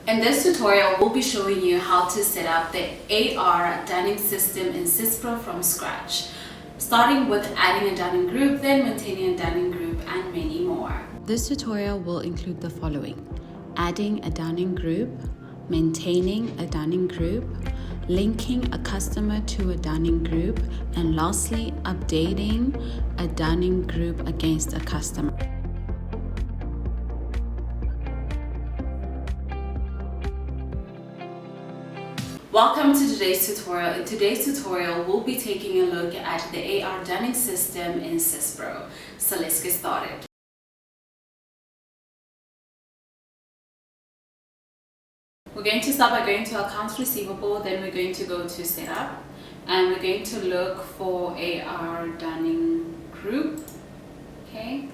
In this tutorial, we'll be showing you how to set up the AR dunning system in SYSPRO from scratch, starting with adding a dunning group, then maintaining a dunning group, and many more. This tutorial will include the following: adding a dunning group, maintaining a dunning group, linking a customer to a dunning group, and lastly, updating a dunning group against a customer. Welcome to today's tutorial. In today's tutorial, we'll be taking a look at the AR dunning system in SYSPRO. So let's get started. We're going to start by going to Accounts Receivable, then we're going to go to Setup, and we're going to look for AR dunning group. Okay,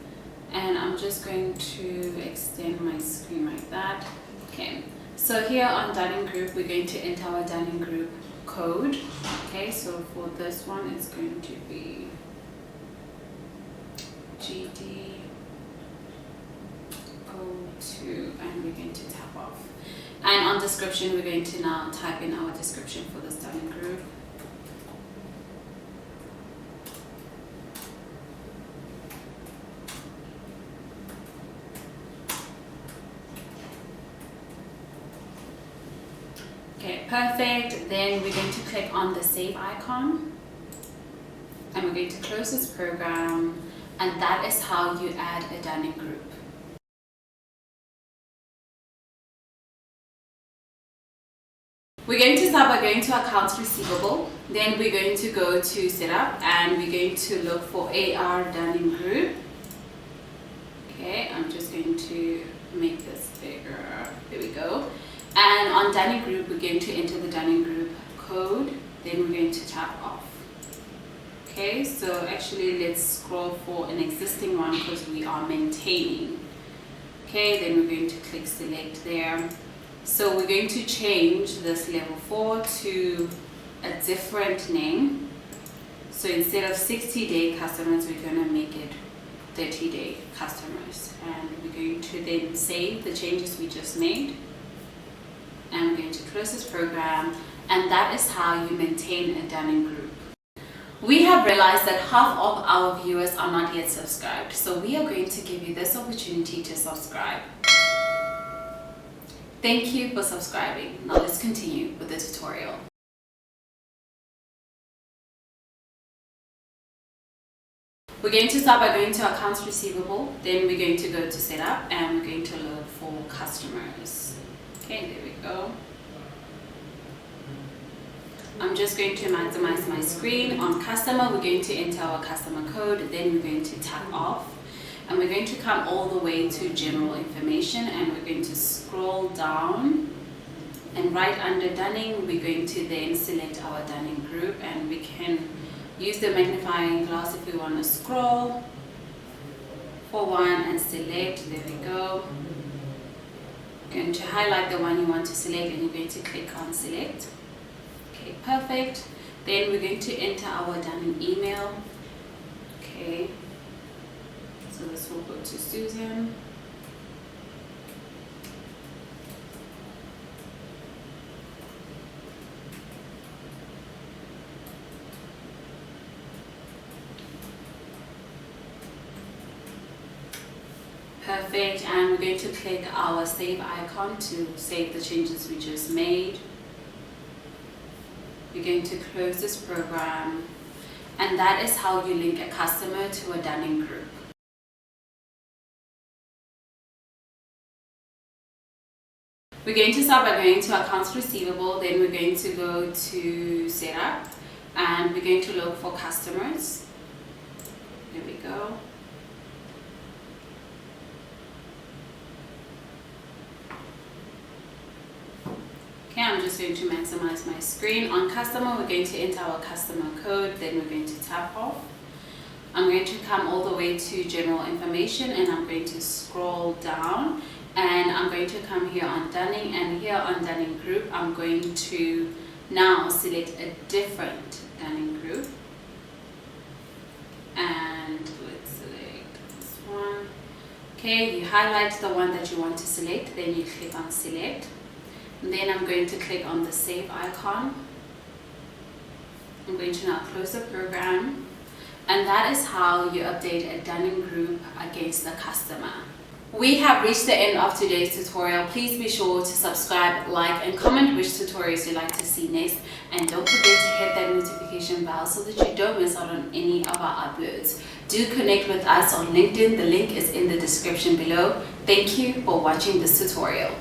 and I'm just going to extend my screen like that. Okay. So here on dunning group, we're going to enter our dunning group code. Okay, so for this one, it's going to be GD02, and we're going to tap off. And on description, we're going to now type in our description for this dunning group. Okay, perfect. Then we're going to click on the save icon and we're going to close this program, and that is how you add a dunning group. We're going to start by going to Accounts Receivable, then we're going to go to Setup and we're going to look for AR dunning group. Okay, I'm just going to make this bigger. There we go. And on dunning group, we're going to enter the dunning group code, then we're going to tap off. Okay, so actually let's scroll for an existing one because we are maintaining. Okay, then we're going to click select there. So we're going to change this level 4 to a different name. So instead of 60-day customers, we're going to make it 30-day customers. And we're going to then save the changes we just made. And we're going to close this program, and that is how you maintain a dunning group. We have realized that half of our viewers are not yet subscribed, so we are going to give you this opportunity to subscribe. Thank you for subscribing. Now let's continue with the tutorial. We're going to start by going to Accounts Receivable, then we're going to go to Setup, and we're going to look for Customers. Okay, there we go. I'm just going to maximize my screen. On customer, we're going to enter our customer code, then we're going to tap off, and we're going to come all the way to general information, and we're going to scroll down, and right under dunning, we're going to then select our dunning group, and we can use the magnifying glass if we want to scroll for one and select. There we go. Going to highlight the one you want to select, and you're going to click on select. Okay, perfect. Then we're going to enter our dunning email. Okay, so this will go to Susan. Perfect, and we're going to click our save icon to save the changes we just made. We're going to close this program, and that is how you link a customer to a dunning group. We're going to start by going to Accounts Receivable, then we're going to go to Setup, and we're going to look for Customers. There we go. Okay, I'm just going to maximize my screen. On customer, we're going to enter our customer code, then we're going to tap off. I'm going to come all the way to general information, and I'm going to scroll down, and I'm going to come here on dunning, and here on dunning group, I'm going to now select a different dunning group. And let's select this one. Okay, you highlight the one that you want to select, then you click on select. Then I'm going to click on the save icon. I'm going to now close the program. And that is how you update a Dunning group against the customer. We have reached the end of today's tutorial. Please be sure to subscribe, like, and comment which tutorials you'd like to see next. And don't forget to hit that notification bell so that you don't miss out on any of our uploads. Do connect with us on LinkedIn. The link is in the description below. Thank you for watching this tutorial.